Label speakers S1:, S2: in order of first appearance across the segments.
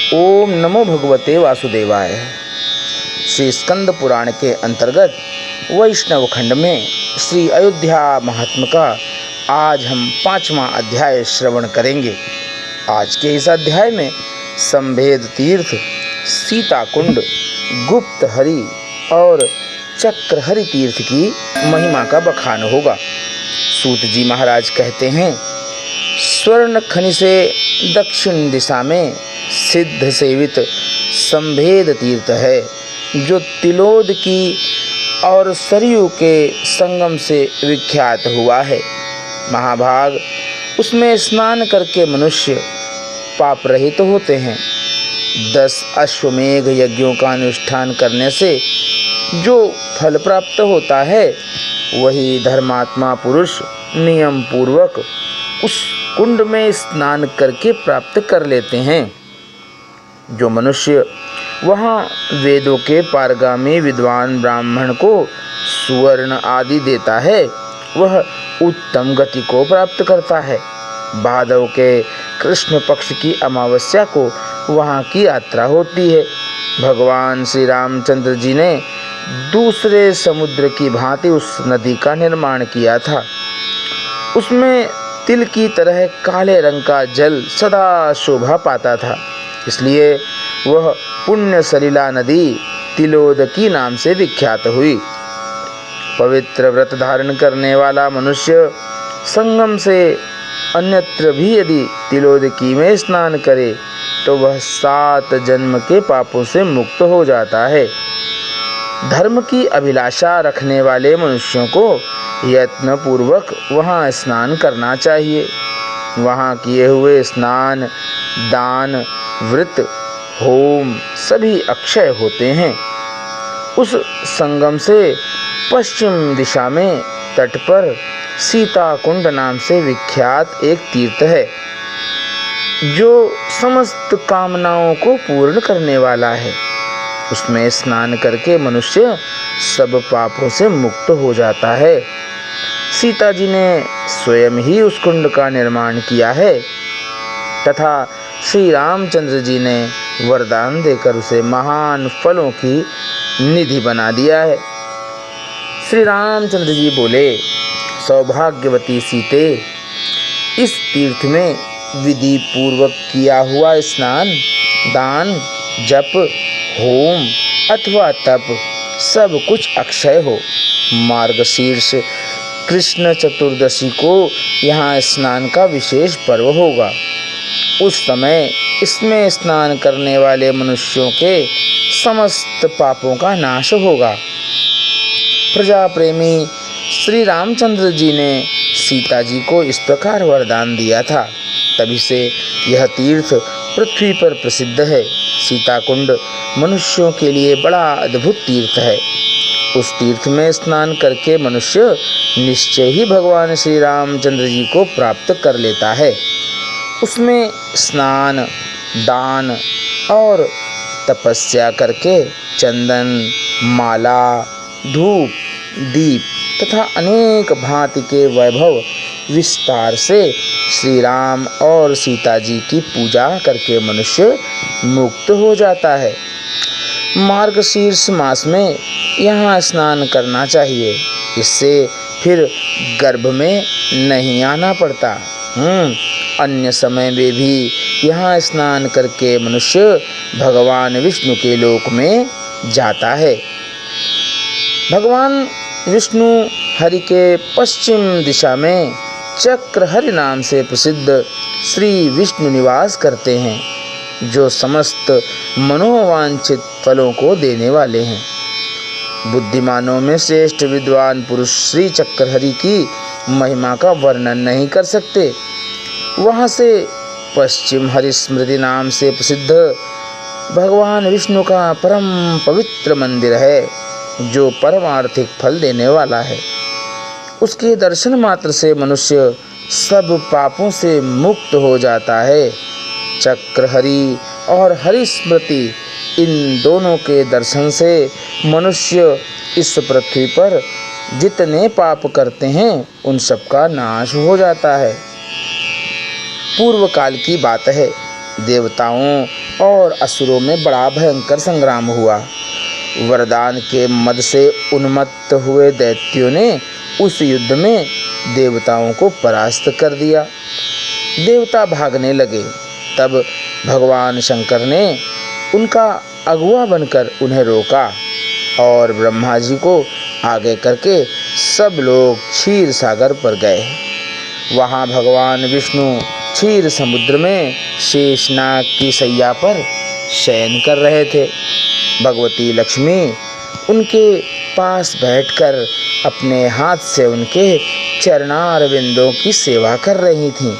S1: ओम नमो भगवते वासुदेवाय। श्री स्कंद पुराण के अंतर्गत वैष्णव खंड में श्री अयोध्या महात्म का आज हम 5वां अध्याय श्रवण करेंगे। आज के इस अध्याय में संभेद तीर्थ, सीता कुंड, गुप्त हरि और चक्रहरि तीर्थ की महिमा का बखान होगा। सूत जी महाराज कहते हैं, स्वर्ण खनि से दक्षिण दिशा में सिद्ध सेवित संभेद तीर्थ है, जो तिलोद की और सरयू के संगम से विख्यात हुआ है। महाभाग, उसमें स्नान करके मनुष्य पाप रहित होते हैं। 10 अश्वमेघ यज्ञों का अनुष्ठान करने से जो फल प्राप्त होता है, वही धर्मात्मा पुरुष नियम पूर्वक उस कुंड में स्नान करके प्राप्त कर लेते हैं। जो मनुष्य वहाँ वेदों के पारगामी विद्वान ब्राह्मण को सुवर्ण आदि देता है, वह उत्तम गति को प्राप्त करता है। भादव के कृष्ण पक्ष की अमावस्या को वहाँ की यात्रा होती है। भगवान श्री रामचंद्र जी ने दूसरे समुद्र की भांति उस नदी का निर्माण किया था। उसमें तिल की तरह काले रंग का जल सदा शोभा पाता था, इसलिए वह पुण्य सलिला नदी तिलोदकी नाम से विख्यात हुई। पवित्र व्रत धारण करने वाला मनुष्य संगम से अन्यत्र भी यदि तिलोदकी में स्नान करे तो वह 7 जन्म के पापों से मुक्त हो जाता है। धर्म की अभिलाषा रखने वाले मनुष्यों को यत्न पूर्वक वहाँ स्नान करना चाहिए। वहाँ किए हुए स्नान, दान, व्रत, होम सभी अक्षय होते हैं। उस संगम से पश्चिम दिशा में तट पर सीता कुंड नाम से विख्यात एक तीर्थ है, जो समस्त कामनाओं को पूर्ण करने वाला है। उसमें स्नान करके मनुष्य सब पापों से मुक्त हो जाता है। सीता जी ने स्वयं ही उस कुंड का निर्माण किया है तथा श्री रामचंद्र जी ने वरदान देकर उसे महान फलों की निधि बना दिया है। श्री रामचंद्र जी बोले, सौभाग्यवती सीते, इस तीर्थ में विधि पूर्वक किया हुआ स्नान, दान, जप, होम अथवा तप सब कुछ अक्षय हो। मार्गशीर्ष कृष्ण चतुर्दशी को यहाँ स्नान का विशेष पर्व होगा। उस समय इसमें स्नान करने वाले मनुष्यों के समस्त पापों का नाश होगा। प्रजा प्रेमी श्री रामचंद्र जी ने सीता जी को इस प्रकार वरदान दिया था, तभी से यह तीर्थ पृथ्वी पर प्रसिद्ध है। सीता कुंड मनुष्यों के लिए बड़ा अद्भुत तीर्थ है। उस तीर्थ में स्नान करके मनुष्य निश्चय ही भगवान श्री रामचंद्र जी को प्राप्त कर लेता है। उसमें स्नान, दान और तपस्या करके चंदन, माला, धूप, दीप तथा अनेक भांति के वैभव विस्तार से श्री राम और सीता जी की पूजा करके मनुष्य मुक्त हो जाता है। मार्गशीर्ष मास में यहाँ स्नान करना चाहिए, इससे फिर गर्भ में नहीं आना पड़ता। अन्य समय में भी यहाँ स्नान करके मनुष्य भगवान विष्णु के लोक में जाता है। भगवान विष्णु हरि के पश्चिम दिशा में चक्रहरि नाम से प्रसिद्ध श्री विष्णु निवास करते हैं, जो समस्त मनोवांछित फलों को देने वाले हैं। बुद्धिमानों में श्रेष्ठ विद्वान पुरुष श्री चक्रहरि की महिमा का वर्णन नहीं कर सकते। वहाँ से पश्चिम हरिस्मृति नाम से प्रसिद्ध भगवान विष्णु का परम पवित्र मंदिर है, जो परमार्थिक फल देने वाला है। उसके दर्शन मात्र से मनुष्य सब पापों से मुक्त हो जाता है। चक्रहरि और हरिस्मृति, इन दोनों के दर्शन से मनुष्य इस पृथ्वी पर जितने पाप करते हैं उन सब का नाश हो जाता है। पूर्व काल की बात है, देवताओं और असुरों में बड़ा भयंकर संग्राम हुआ। वरदान के मद से उन्मत्त हुए दैत्यों ने उस युद्ध में देवताओं को परास्त कर दिया। देवता भागने लगे, तब भगवान शंकर ने उनका अगुआ बनकर उन्हें रोका और ब्रह्मा जी को आगे करके सब लोग क्षीर सागर पर गए। वहाँ भगवान विष्णु क्षीर समुद्र में शेषनाग की शैया पर शयन कर रहे थे। भगवती लक्ष्मी उनके पास बैठकर अपने हाथ से उनके चरणारविंदों की सेवा कर रही थीं।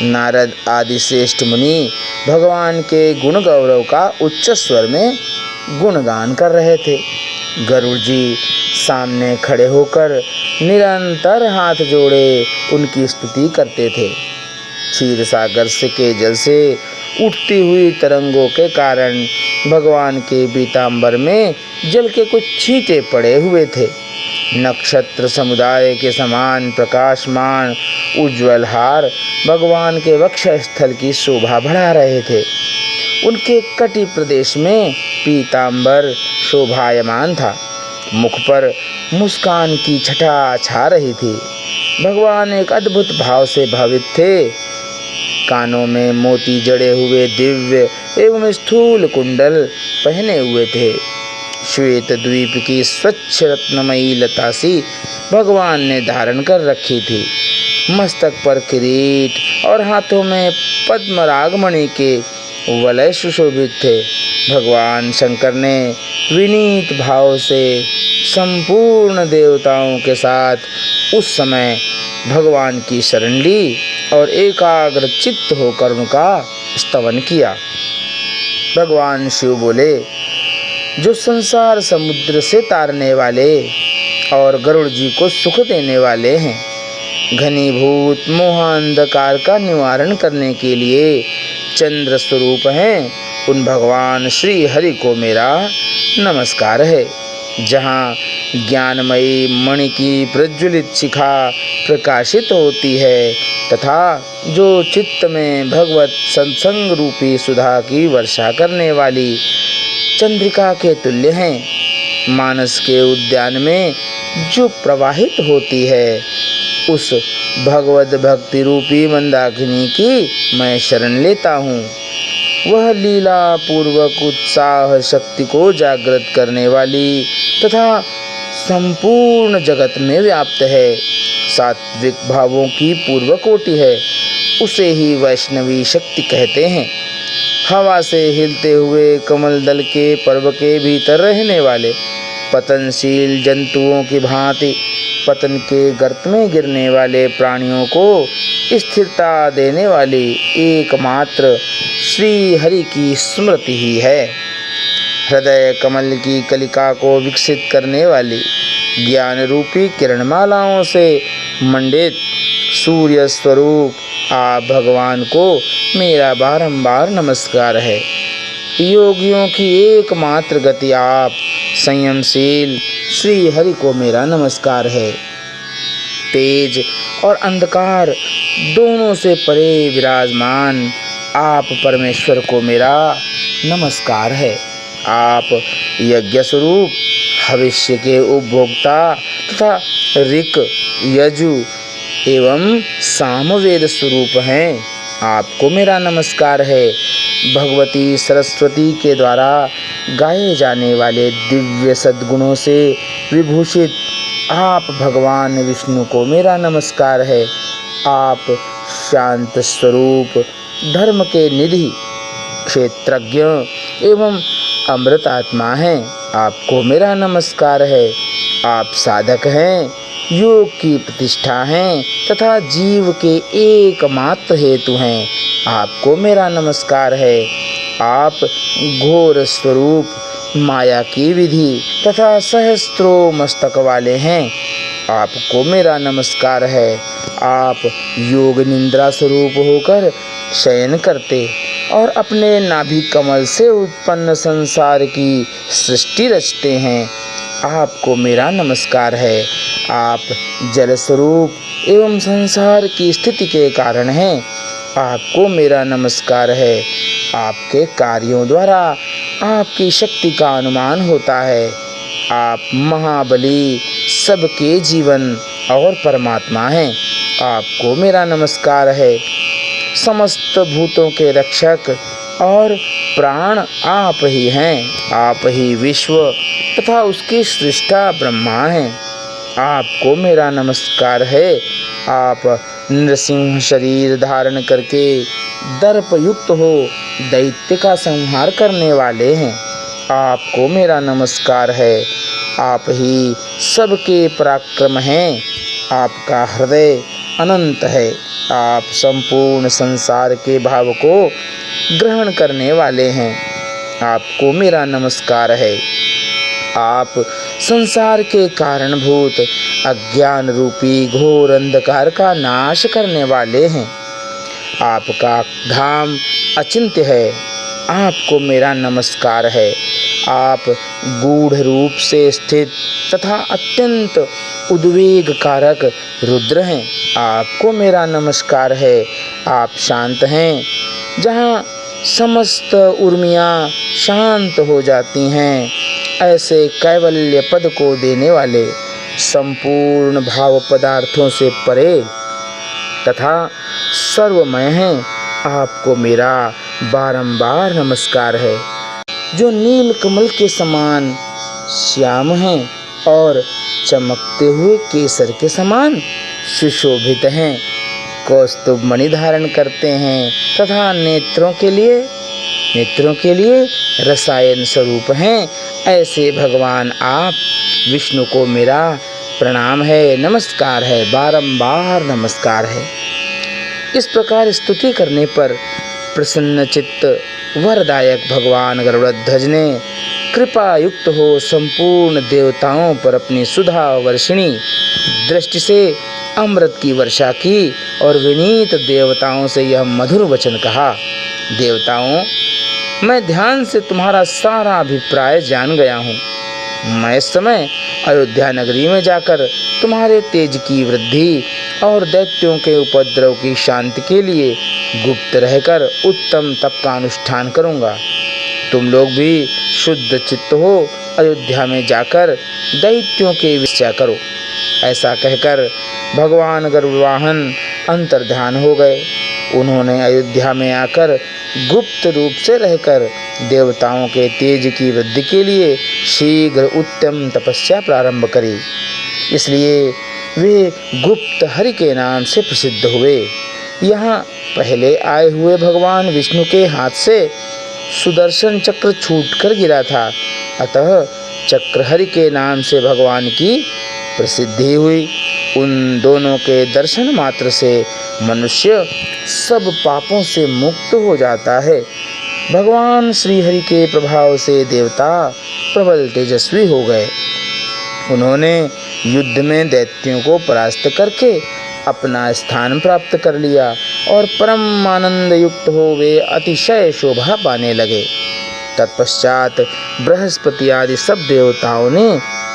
S1: नारद आदि श्रेष्ठ मुनि भगवान के गुण गौरव का उच्च स्वर में गुणगान कर रहे थे। गरुड़ जी सामने खड़े होकर निरंतर हाथ जोड़े उनकी स्तुति करते थे। क्षीर सागर के जल से उठती हुई तरंगों के कारण भगवान के पीतांबर में जल के कुछ छींटे पड़े हुए थे। नक्षत्र समुदाय के समान प्रकाशमान उज्ज्वल हार भगवान के वक्षस्थल की शोभा बढ़ा रहे थे। उनके कटी प्रदेश में पीतांबर शोभायमान था। मुख पर मुस्कान की छटा छा रही थी। भगवान एक अद्भुत भाव से भावित थे। कानों में मोती जड़े हुए दिव्य एवं स्थूल कुंडल पहने हुए थे। श्वेत द्वीप की स्वच्छ रत्नमयी लता सी भगवान ने धारण कर रखी थी। मस्तक पर किरीट और हाथों में पद्मरागमणि के वलय सुशोभित थे। भगवान शंकर ने विनीत भाव से संपूर्ण देवताओं के साथ उस समय भगवान की शरण ली और एकाग्र चित्त होकर उनका स्तवन किया। भगवान शिव बोले, जो संसार समुद्र से तारने वाले और गरुड़ जी को सुख देने वाले हैं, घनीभूत मोहांधकार का निवारण करने के लिए चंद्र स्वरूप हैं, उन भगवान श्री हरि को मेरा नमस्कार है। जहाँ ज्ञानमयी मणि की प्रज्वलित शिखा प्रकाशित होती है तथा जो चित्त में भगवत सत्संग रूपी सुधा की वर्षा करने वाली चंद्रिका के तुल्य हैं, मानस के उद्यान में जो प्रवाहित होती है, उस भगवत भक्ति रूपी मंदाकिनी की मैं शरण लेता हूँ। वह लीला पूर्वक उत्साह शक्ति को जागृत करने वाली तथा संपूर्ण जगत में व्याप्त है, सात्विक भावों की पूर्व कोटि है, उसे ही वैष्णवी शक्ति कहते हैं। हवा से हिलते हुए कमल दल के पर्व के भीतर रहने वाले पतनशील जंतुओं की भांति पतन के गर्त में गिरने वाले प्राणियों को स्थिरता देने वाली एकमात्र श्री हरि की स्मृति ही है। हृदय कमल की कलिका को विकसित करने वाली ज्ञान रूपी किरणमालाओं से मंडित सूर्य स्वरूप आप भगवान को मेरा बारंबार नमस्कार है। योगियों की एकमात्र गति आप संयमशील श्री हरि को मेरा नमस्कार है। तेज और अंधकार दोनों से परे विराजमान आप परमेश्वर को मेरा नमस्कार है। आप यज्ञ स्वरूप भविष्य के उपभोक्ता तथा ऋक यजु एवं सामवेद स्वरूप हैं, आपको मेरा नमस्कार है। भगवती सरस्वती के द्वारा गाए जाने वाले दिव्य सद्गुणों से विभूषित आप भगवान विष्णु को मेरा नमस्कार है। आप शांत स्वरूप धर्म के निधि क्षेत्रज्ञ एवं अमृत आत्मा हैं, आपको मेरा नमस्कार है। आप साधक हैं, योग की प्रतिष्ठा हैं तथा जीव के एकमात्र हेतु हैं, आपको मेरा नमस्कार है। आप घोर स्वरूप माया की विधि तथा सहस्त्रों मस्तक वाले हैं, आपको मेरा नमस्कार है। आप योग निद्रा स्वरूप होकर शयन करते और अपने नाभि कमल से उत्पन्न संसार की सृष्टि रचते हैं, आपको मेरा नमस्कार है। आप जल स्वरूप एवं संसार की स्थिति के कारण हैं, आपको मेरा नमस्कार है। आपके कार्यों द्वारा आपकी शक्ति का अनुमान होता है। आप महाबली, सबके जीवन और परमात्मा हैं। आपको मेरा नमस्कार है। समस्त भूतों के रक्षक और प्राण आप ही हैं। आप ही विश्व तथा उसके सृष्टा ब्रह्मा हैं। आपको मेरा नमस्कार है। आप नृसिंह शरीर धारण करके दर्प युक्त हो दैत्य का संहार करने वाले हैं। आपको मेरा नमस्कार है। आप ही सबके पराक्रम हैं। आपका हृदय अनंत है। आप संपूर्ण संसार के भाव को ग्रहण करने वाले हैं। आपको मेरा नमस्कार है। आप संसार के कारणभूत अज्ञान रूपी घोर अंधकार का नाश करने वाले हैं। आपका धाम अचिंत्य है। आपको मेरा नमस्कार है। आप गूढ़ रूप से स्थित तथा अत्यंत उद्वेग कारक रुद्र हैं। आपको मेरा नमस्कार है। आप शांत हैं। जहाँ समस्त उर्मियाँ शांत हो जाती हैं, ऐसे कैवल्य पद को देने वाले, संपूर्ण भाव पदार्थों से परे तथा सर्वमय हैं। आपको मेरा बारंबार नमस्कार है। जो नील कमल के समान श्याम हैं और चमकते हुए केसर के समान सुशोभित हैं, कौस्तुभ मणि धारण करते हैं तथा नेत्रों के लिए रसायन स्वरूप हैं, ऐसे भगवान आप विष्णु को मेरा प्रणाम है, नमस्कार है, बारंबार नमस्कार है। इस प्रकार स्तुति करने पर प्रसन्न चित्त वरदायक भगवान गरुड़ध्वज ने कृपा युक्त हो संपूर्ण देवताओं पर अपनी सुधा वर्षिणी दृष्टि से अमृत की वर्षा की और विनीत देवताओं से यह मधुर वचन कहा। देवताओं, मैं ध्यान से तुम्हारा सारा अभिप्राय जान गया हूँ। मैं इस समय अयोध्या नगरी में जाकर तुम्हारे तेज की वृद्धि और दैत्यों के उपद्रव की शांति के लिए गुप्त रहकर उत्तम तप का अनुष्ठान करूँगा। तुम लोग भी शुद्ध चित्त हो अयोध्या में जाकर दैत्यों के विषय करो। ऐसा कहकर भगवान गरुड़वाहन अंतर्ध्यान हो गए। उन्होंने अयोध्या में आकर गुप्त रूप से रहकर देवताओं के तेज की वृद्धि के लिए शीघ्र उत्तम तपस्या प्रारंभ करी। इसलिए वे गुप्त हरि के नाम से प्रसिद्ध हुए। यहाँ पहले आए हुए भगवान विष्णु के हाथ से सुदर्शन चक्र छूटकर गिरा था, अतः चक्रहरि के नाम से भगवान की प्रसिद्धि हुई। उन दोनों के दर्शन मात्र से मनुष्य सब पापों से मुक्त हो जाता है। भगवान श्रीहरि के प्रभाव से देवता प्रबल तेजस्वी हो गए। उन्होंने युद्ध में दैत्यों को परास्त करके अपना स्थान प्राप्त कर लिया और परम आनंद युक्त हो वे अतिशय शोभा पाने लगे। तत्पश्चात बृहस्पति आदि सब देवताओं ने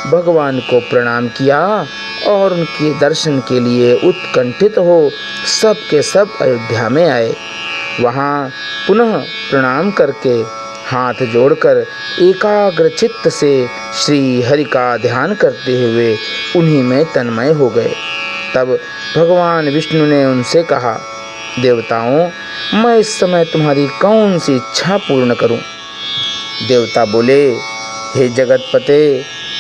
S1: भगवान को प्रणाम किया और उनके दर्शन के लिए उत्कंठित हो सब के सब अयोध्या में आए। वहाँ पुनः प्रणाम करके हाथ जोड़कर एकाग्र चित्त से श्री हरि का ध्यान करते हुए उन्हीं में तन्मय हो गए। तब भगवान विष्णु ने उनसे कहा, देवताओं, मैं इस समय तुम्हारी कौन सी इच्छा पूर्ण करूं? देवता बोले, हे जगतपते,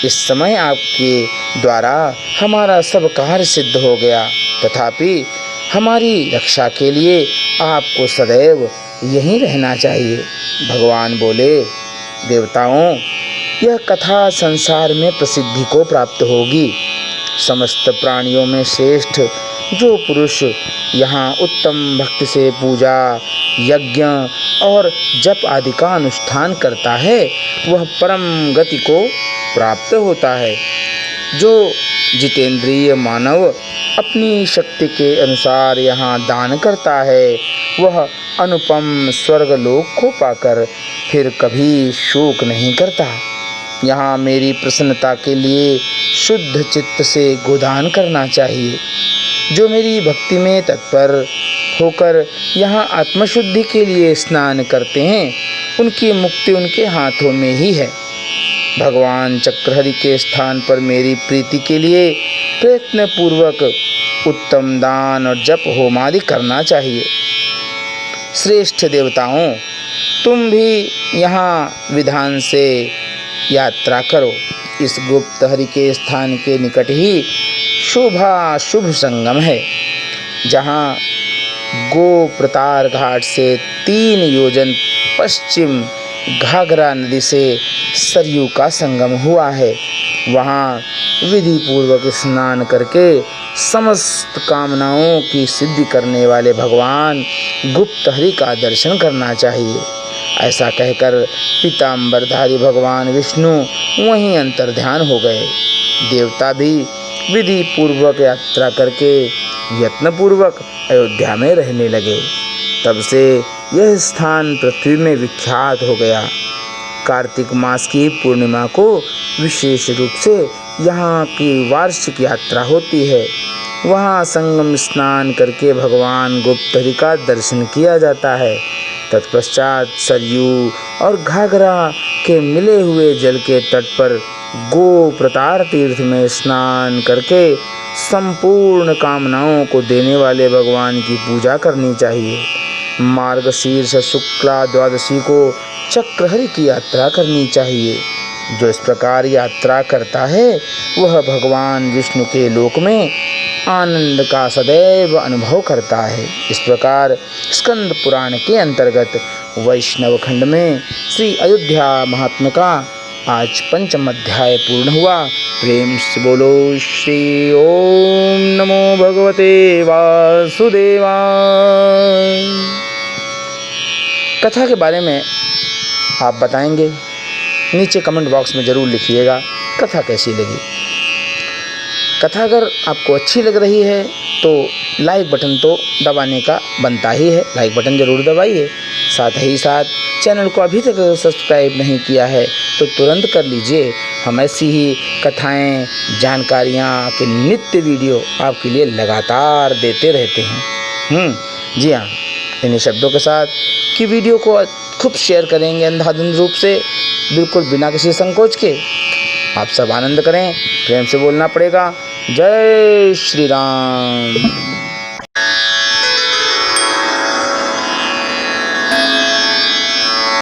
S1: इस समय आपके द्वारा हमारा सब कार्य सिद्ध हो गया, तथापि हमारी रक्षा के लिए आपको सदैव यहीं रहना चाहिए। भगवान बोले, देवताओं, यह कथा संसार में प्रसिद्धि को प्राप्त होगी। समस्त प्राणियों में श्रेष्ठ जो पुरुष यहाँ उत्तम भक्ति से पूजा, यज्ञ और जप आदि का अनुष्ठान करता है, वह परम गति को प्राप्त होता है। जो जितेंद्रिय मानव अपनी शक्ति के अनुसार यहाँ दान करता है, वह अनुपम स्वर्गलोक को पाकर फिर कभी शोक नहीं करता। यहाँ मेरी प्रसन्नता के लिए शुद्ध चित्त से गोदान करना चाहिए। जो मेरी भक्ति में तत्पर होकर यहाँ आत्मशुद्धि के लिए स्नान करते हैं, उनकी मुक्ति उनके हाथों में ही है। भगवान चक्रहरि के स्थान पर मेरी प्रीति के लिए प्रयत्न पूर्वक उत्तम दान और जप होम आदि करना चाहिए। श्रेष्ठ देवताओं, तुम भी यहाँ विधान से यात्रा करो। इस गुप्त हरि के स्थान के निकट ही शुभ संगम है, जहाँ गोप्रतार घाट से 3 योजन पश्चिम घाघरा नदी से सरयू का संगम हुआ है। वहाँ विधि पूर्वक स्नान करके समस्त कामनाओं की सिद्धि करने वाले भगवान गुप्त हरि का दर्शन करना चाहिए। ऐसा कहकर पीताम्बरधारी भगवान विष्णु वहीं अंतर्ध्यान हो गए। देवता भी विधि पूर्वक यात्रा करके यत्न पूर्वक अयोध्या में रहने लगे। तब से यह स्थान पृथ्वी में विख्यात हो गया। कार्तिक मास की पूर्णिमा को विशेष रूप से यहाँ की वार्षिक यात्रा होती है। वहाँ संगम स्नान करके भगवान गुप्त हरि का दर्शन किया जाता है। तत्पश्चात सरयू और घाघरा के मिले हुए जल के तट पर गोप्रतार तीर्थ में स्नान करके संपूर्ण कामनाओं को देने वाले भगवान की पूजा करनी चाहिए। मार्गशीर्ष शुक्ला द्वादशी को चक्रहरि की यात्रा करनी चाहिए। जो इस प्रकार यात्रा करता है वह भगवान विष्णु के लोक में आनंद का सदैव अनुभव करता है। इस प्रकार स्कंद पुराण के अंतर्गत वैष्णव खंड में श्री अयोध्या महात्म्य का आज 5वां अध्याय पूर्ण हुआ। प्रेम से बोलो श्री ओम नमो भगवते वासुदेवाय। कथा के बारे में आप बताएंगे, नीचे कमेंट बॉक्स में ज़रूर लिखिएगा कथा कैसी लगी। कथा अगर आपको अच्छी लग रही है तो लाइक बटन तो दबाने का बनता ही है, लाइक बटन ज़रूर दबाइए। साथ ही साथ चैनल को अभी तक सब्सक्राइब नहीं किया है तो तुरंत कर लीजिए। हम ऐसी ही कथाएं, जानकारियाँ के नित्य वीडियो आपके लिए लगातार देते रहते हैं। जी हाँ, इन्हीं शब्दों के साथ कि वीडियो को खूब शेयर करेंगे अंधाधुंध रूप से, बिल्कुल बिना किसी संकोच के। आप सब आनंद करें, प्रेम से बोलना पड़ेगा। जय श्री राम।